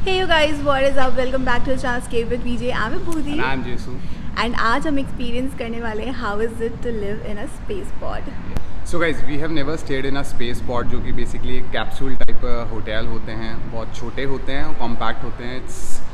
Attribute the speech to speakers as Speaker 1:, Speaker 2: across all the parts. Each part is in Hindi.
Speaker 1: Hey you guys, what is up? Welcome back to the channel Escape with VJ. I'm Vibhuti.
Speaker 2: And I'm Jasu.
Speaker 1: And आज हम experience करने वाले हैं how is it to live in a space pod.
Speaker 2: So guys, we have never stayed in a space pod जो कि basically एक कैप्सूल टाइप होटल होते हैं, बहुत छोटे होते हैं और कॉम्पैक्ट होते हैं. इट्स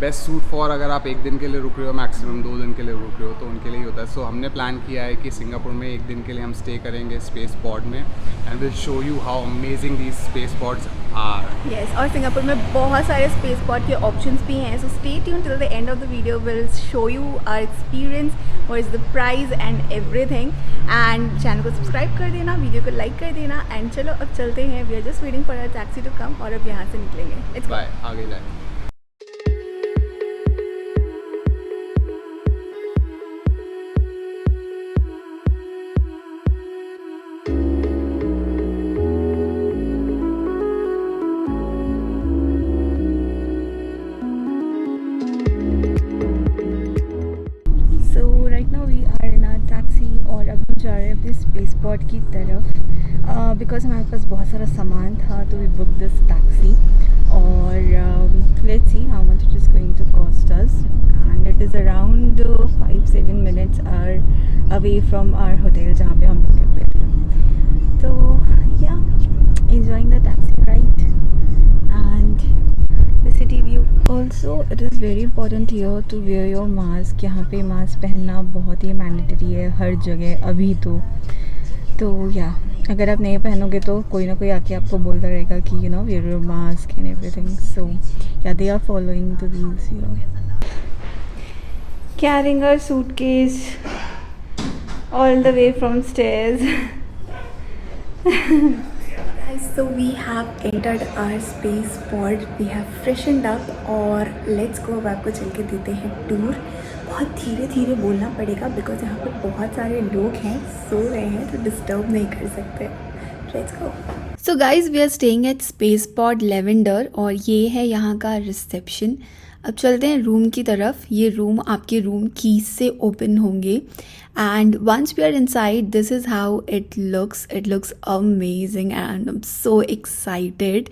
Speaker 2: बेस्ट सूट फॉर अगर आप एक दिन के लिए रुक रहे हो, मैक्सिमम 2 दिन के लिए रुक रहे हो तो उनके लिए ही होता है. सो हमने प्लान किया है कि सिंगापुर में एक दिन के लिए हम स्टे करेंगे स्पेस पॉड में and will show you how amazing these space pods are.
Speaker 1: Yes, और सिंगापुर में बहुत सारे स्पेस पॉड के ऑप्शंस भी हैं. So stay tune till the end of the video. Will show you our experience, what is the price and everything. And channel को सब्सक्राइब कर देना, वीडियो को लाइक कर देना. एंड चलो अब चलते हैं. We are just waiting for a taxi to come और अब यहाँ से निकलेंगे. इट्स
Speaker 2: बाय, आगे जाए.
Speaker 1: और अब हम जा रहे हैं अपने स्पेस पॉड की तरफ बिकॉज हमारे पास बहुत सारा सामान था तो वी बुक दिस टैक्सी और let's see how much it is going to cost us and it is around 5-7 minutes are away from our hotel जहाँ पे हम रुके हुए थे. तो yeah enjoying the taxi ride and the city view. Also it is very important here to wear your mask. यहाँ पे मास्क पहनना बहुत ही मैंडेटरी है हर जगह अभी तो या अगर आप नहीं पहनोगे तो कोई ना कोई आके आपको बोलता रहेगा कि you know wear your mask and everything. So yeah, they are following the rules here. Carrying our suitcase all the way from stairs. So we have entered our space pod. We have freshened up और let's go. अब आपको चल के देते हैं टूर. बहुत धीरे धीरे बोलना पड़ेगा बिकॉज यहाँ पर बहुत सारे लोग हैं, सो रहे हैं तो डिस्टर्ब नहीं कर सकते. Let's go. So guys, we are staying at Space Pod Lavender और ये है यहाँ का रिसेप्शन. अब चलते हैं रूम की तरफ. ये रूम आपके रूम कीज से ओपन होंगे and once we are inside, this is how it looks amazing and I'm so excited.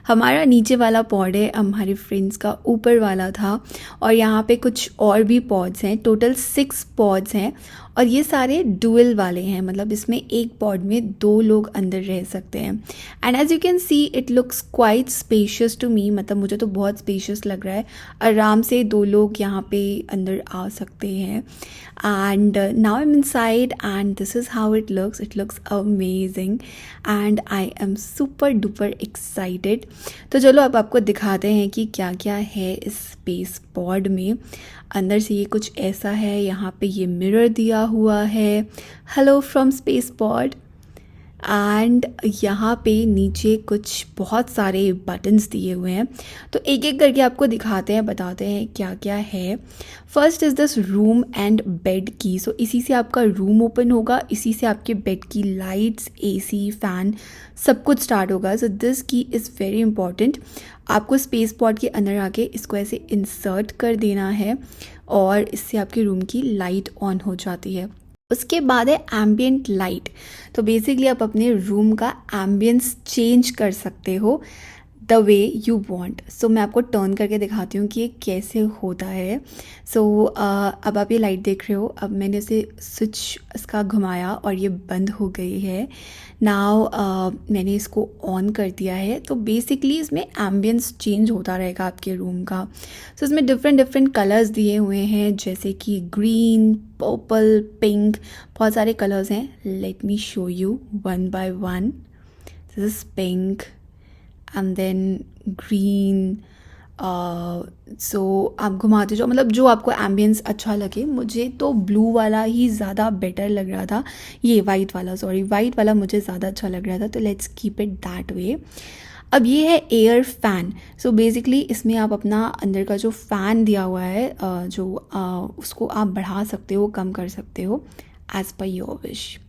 Speaker 1: हमारा नीचे वाला पॉड है, हमारे फ्रेंड्स का ऊपर वाला था और यहाँ पे कुछ और भी पॉड्स हैं. टोटल 6 पॉड्स हैं और ये सारे डुअल वाले हैं, मतलब इसमें एक पॉड में 2 लोग अंदर रह सकते हैं. And as you can see it looks quite spacious to me, मतलब मुझे तो बहुत स्पेशियस लग रहा है. आराम से 2 लोग यहाँ पे अंदर आ सकते हैं. And now I am inside and this is how it looks amazing and I am super duper excited. तो चलो अब आपको दिखाते हैं कि क्या क्या है इस स्पेस पॉड में. अंदर से ये कुछ ऐसा है. यहाँ पे ये मिरर दिया हुआ है, hello from space pod. And यहाँ पे नीचे कुछ बहुत सारे बटन्स दिए हुए हैं. तो एक एक करके आपको दिखाते हैं, बताते हैं क्या क्या है. First is this room and bed की. सो इसी से आपका रूम ओपन होगा, इसी से आपके बेड की लाइट्स, एसी, फ़ैन सब कुछ स्टार्ट होगा. सो दिस की इज़ वेरी इंपॉर्टेंट. आपको स्पेस पॉड के अंदर आके इसको ऐसे इंसर्ट कर देना है और इससे आपके रूम की लाइट ऑन हो जाती है. उसके बाद है एम्बियंट लाइट. तो बेसिकली आप अपने रूम का एम्बियंस चेंज कर सकते हो द वे यू वॉन्ट. सो मैं आपको टर्न करके दिखाती हूँ कि ये कैसे होता है. सो अब आप ये लाइट देख रहे हो. अब मैंने इसे स्विच इसका घुमाया और ये बंद हो गई है. नाउ मैंने इसको ऑन कर दिया है. तो बेसिकली इसमें एम्बियंस चेंज होता रहेगा आपके रूम का. सो इसमें डिफरेंट कलर्स दिए हुए हैं जैसे कि ग्रीन, पर्पल, पिंक, बहुत सारे कलर्स हैं. Let me show you one by one. This is pink and then green. So आप घुमाते जाओ, मतलब जो आपको एम्बियंस अच्छा लगे. मुझे तो ब्लू वाला ही ज़्यादा बेटर लग रहा था, ये वाइट वाला मुझे ज़्यादा अच्छा लग रहा था. तो let's keep it that way. अब ये है एयर फैन. सो बेसिकली इसमें आप अपना अंदर का जो फ़ैन दिया हुआ है उसको आप बढ़ा सकते हो, कम कर सकते हो as per your wish.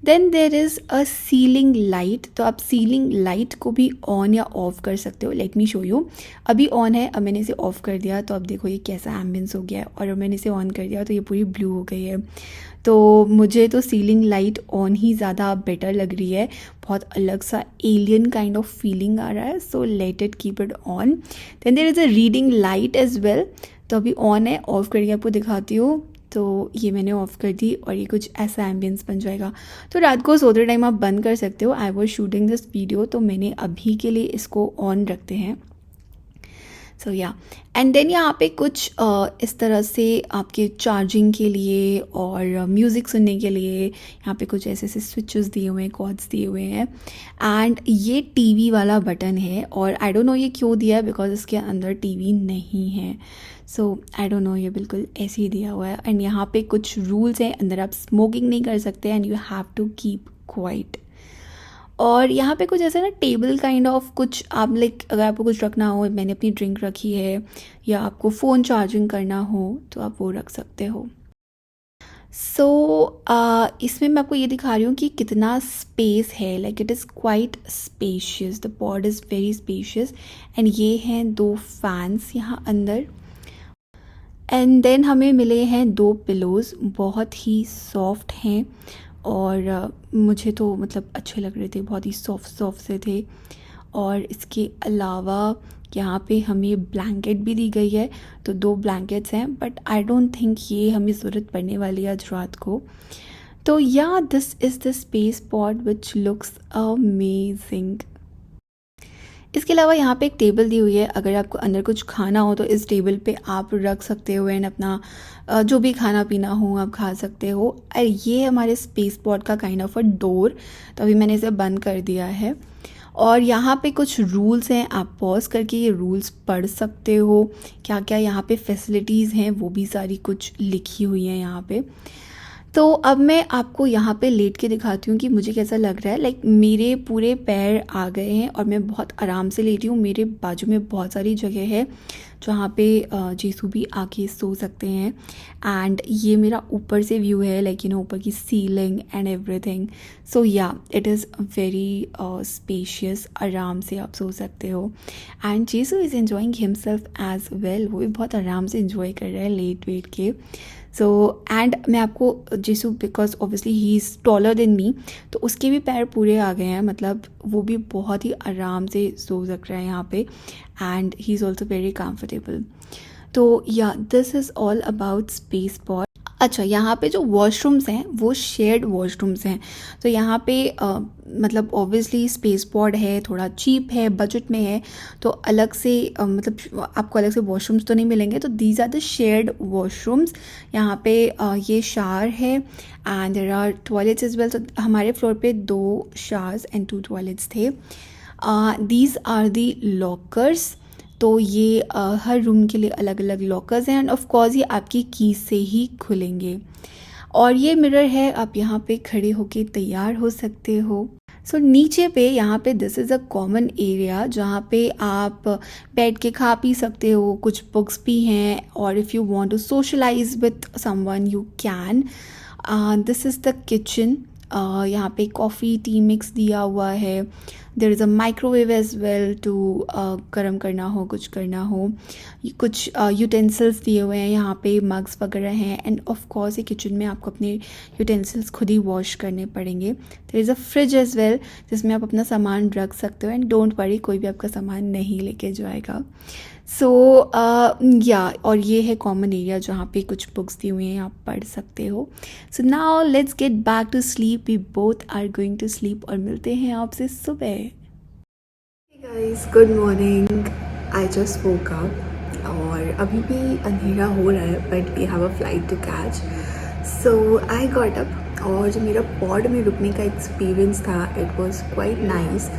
Speaker 1: Then there is a ceiling light, तो आप सीलिंग लाइट को भी ऑन या ऑफ कर सकते हो। Late me show you. अभी ऑन है, अब मैंने इसे ऑफ कर दिया तो अब देखो ये कैसा एम्बियंस हो गया है, और अब मैंने इसे ऑन कर दिया तो ये पूरी ब्लू हो गई है। तो मुझे तो सीलिंग लाइट ऑन ही ज़्यादा बेटर लग रही है, बहुत अलग सा एलियन काइंड ऑफ फीलिंग आ रहा है। So let it keep it on. Then there is a reading light as well, तो अभी ऑन है, ऑफ करके आपको दिखाती हूँ। तो ये मैंने ऑफ़ कर दी और ये कुछ ऐसा एम्बियंस बन जाएगा। तो रात को सोते टाइम आप बंद कर सकते हो। I was shooting this video, तो मैंने अभी के लिए इसको ऑन रखते हैं। सो या, एंड देन यहाँ पे कुछ इस तरह से आपके चार्जिंग के लिए और म्यूज़िक सुनने के लिए यहाँ पे कुछ ऐसे ऐसे स्विचेस दिए हुए हैं, कॉर्ड्स दिए हुए हैं। एंड ये टीवी वाला बटन है, और आई डोंट नो ये क्यों दिया है, बिकॉज इसके अंदर टीवी नहीं है। सो आई डोंट नो, ये बिल्कुल ऐसे ही दिया हुआ है। एंड यहाँ पे कुछ रूल्स हैं, अंदर आप स्मोकिंग नहीं कर सकते and you have to keep quiet. और यहाँ पे कुछ ऐसा ना टेबल काइंड ऑफ कुछ आप लाइक, अगर आपको कुछ रखना हो, मैंने अपनी ड्रिंक रखी है, या आपको फ़ोन चार्जिंग करना हो तो आप वो रख सकते हो। सो इसमें मैं आपको ये दिखा रही हूँ कि कितना स्पेस है। Like it is quite spacious, the pod is very spacious. And ये हैं 2 फैंस यहाँ अंदर। एंड देन हमें मिले हैं 2 पिलोज़, बहुत ही सॉफ्ट हैं, और मुझे तो मतलब अच्छे लग रहे थे, बहुत ही सॉफ्ट से थे। और इसके अलावा यहाँ पे हमें ब्लैंकेट भी दी गई है, तो 2 ब्लैंकेट्स हैं, बट आई डोंट थिंक ये हमें ज़रूरत पड़ने वाली है आज रात को। तो या, this is the space pod which looks amazing. इसके अलावा यहाँ पे एक टेबल दी हुई है, अगर आपको अंदर कुछ खाना हो तो इस टेबल पे आप रख सकते हो, एंड अपना जो भी खाना पीना हो आप खा सकते हो। और ये हमारे स्पेस पॉड का काइंड ऑफ अ डोर, तो अभी मैंने इसे बंद कर दिया है। और यहाँ पे कुछ रूल्स हैं, आप पॉज करके ये रूल्स पढ़ सकते हो, क्या क्या यहाँ पे फैसिलिटीज़ हैं वो भी सारी कुछ लिखी हुई हैं यहाँ पे। तो अब मैं आपको यहाँ पे लेट के दिखाती हूँ कि मुझे कैसा लग रहा है। लाइक मेरे पूरे पैर आ गए हैं और मैं बहुत आराम से लेटी हूँ। मेरे बाजू में बहुत सारी जगह है जहाँ पे जीसू भी आके सो सकते हैं। एंड ये मेरा ऊपर से व्यू है, लाइक ऊपर की सीलिंग एंड एवरीथिंग। सो या, इट इज़ वेरी स्पेशियस, आराम से आप सो सकते हो। And Jisu is enjoying himself as well, वो भी बहुत आराम से इन्जॉय कर रहा है लेट वेट के। सो एंड मैं आपको Jisshu, because obviously he is taller than me, तो उसके भी पैर पूरे आ गए हैं, मतलब वो भी बहुत ही आराम से सो सक रहा है यहाँ पे। And he is also very comfortable. तो या, this is all about space pod. अच्छा, यहाँ पे जो वॉशरूम्स हैं वो शेयर्ड वॉशरूम्स हैं। तो यहाँ पे मतलब ऑब्वियसली स्पेस पॉड है, थोड़ा चीप है, बजट में है, तो अलग से मतलब आपको अलग से वॉशरूम्स तो नहीं मिलेंगे। तो these are the shared washrooms. यहाँ पे ये शावर है and there are toilets as well. तो हमारे फ्लोर पे 2 शावर्स एंड 2 टॉयलेट्स थे। These are the lockers. तो ये हर रूम के लिए अलग अलग लॉकर्स हैं, एंड ऑफ कोर्स ये आपकी की से ही खुलेंगे। और ये मिरर है, आप यहाँ पे खड़े होके तैयार हो सकते हो। सो नीचे पे यहाँ पे this is a common area जहाँ पे आप बैठ के खा पी सकते हो, कुछ बुक्स भी हैं, और if you want to socialize with someone you can. This is the kitchen. यहाँ पे कॉफ़ी टी मिक्स दिया हुआ है। There is a microwave as well to गर्म करना हो, कुछ करना हो। कुछ यूटेंसिल्स दिए हुए हैं यहाँ पे, मग्स वगैरह हैं। एंड ऑफ कोर्स ये किचन में आपको अपने यूटेंसिल्स खुद ही वॉश करने पड़ेंगे। There is a fridge as well जिसमें आप अपना सामान रख सकते हो, एंड डोंट वरी, कोई भी आपका सामान नहीं लेके जाएगा। सो या, और ये है कॉमन एरिया जहाँ पे कुछ बुक्स दी हुई हैं, आप पढ़ सकते हो। So now let's get back to sleep. We both are going to sleep, और मिलते हैं आपसे सुबह। Guys, good morning. I just woke up और अभी भी अंधेरा हो रहा है, but we have a flight to catch. So I got up, और जो मेरा पॉड में रुकने का एक्सपीरियंस था, इट वॉज क्वाइट नाइस।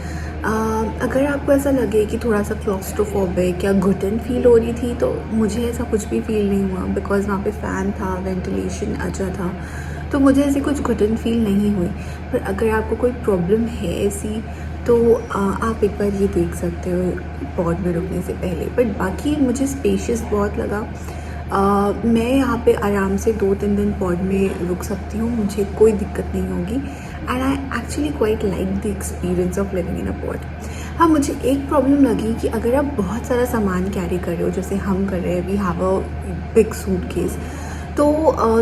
Speaker 1: अगर आपको ऐसा लगे कि थोड़ा सा क्लॉस्ट्रोफोबिक या घुटन फील हो रही थी, तो मुझे ऐसा कुछ भी फील नहीं हुआ, बिकॉज़ वहाँ पे फ़ैन था, वेंटिलेशन अच्छा था, तो मुझे ऐसी कुछ घुटन फील नहीं हुई। पर अगर आपको कोई प्रॉब्लम है ऐसी, तो आप एक बार ये देख सकते हो पॉड में रुकने से पहले। बट बाकी मुझे स्पेशियस बहुत लगा। मैं यहाँ पे आराम से 2-3 दिन पॉड में रुक सकती हूँ, मुझे कोई दिक्कत नहीं होगी। And I actually quite like the experience of living in a pod. हाँ, मुझे एक प्रॉब्लम लगी कि अगर आप बहुत सारा सामान कैरी कर रहे हो, जैसे हम कर रहे हैं, we have a big suitcase, तो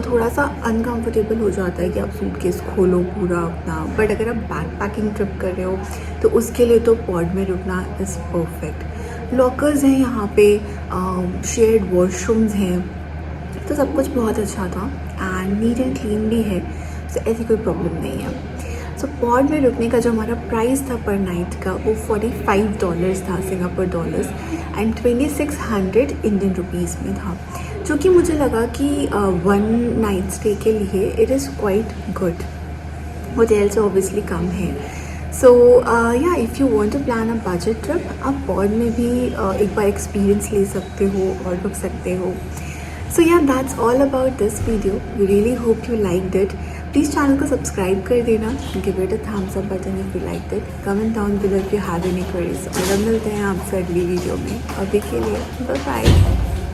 Speaker 1: थोड़ा सा अनकंफर्टेबल हो जाता है कि आप सूटकेस खोलो पूरा अपना। बट अगर आप बैक पैकिंग ट्रिप कर रहे हो तो उसके लिए तो पॉड में रुकना इज़ परफेक्ट। लॉकर्स हैं यहाँ पे, शेयर्ड वॉशरूम्स हैं, तो सब कुछ बहुत अच्छा था एंड नीट एंड क्लीन भी है, तो ऐसी कोई प्रॉब्लम नहीं है। सो पॉड में रुकने का जो हमारा प्राइस था पर नाइट का वो $45 था, Singapore dollars, and 2600 Indian rupees में था, जो कि मुझे लगा कि 1 नाइट स्टे के लिए it is quite good. Hotel से ऑब्वियसली कम है। So yeah if you want to plan a budget trip, आप पॉड में भी एक बार एक्सपीरियंस ले सकते हो और रुक सकते हो। So yeah that's all about this video. We really hope you liked it. Please channel को सब्सक्राइब कर देना, give it a thumbs up button if you liked it, comment down below if you have any queries. और अब मिलते हैं आपसे अगली वीडियो में, अभी के लिए बाय बाय।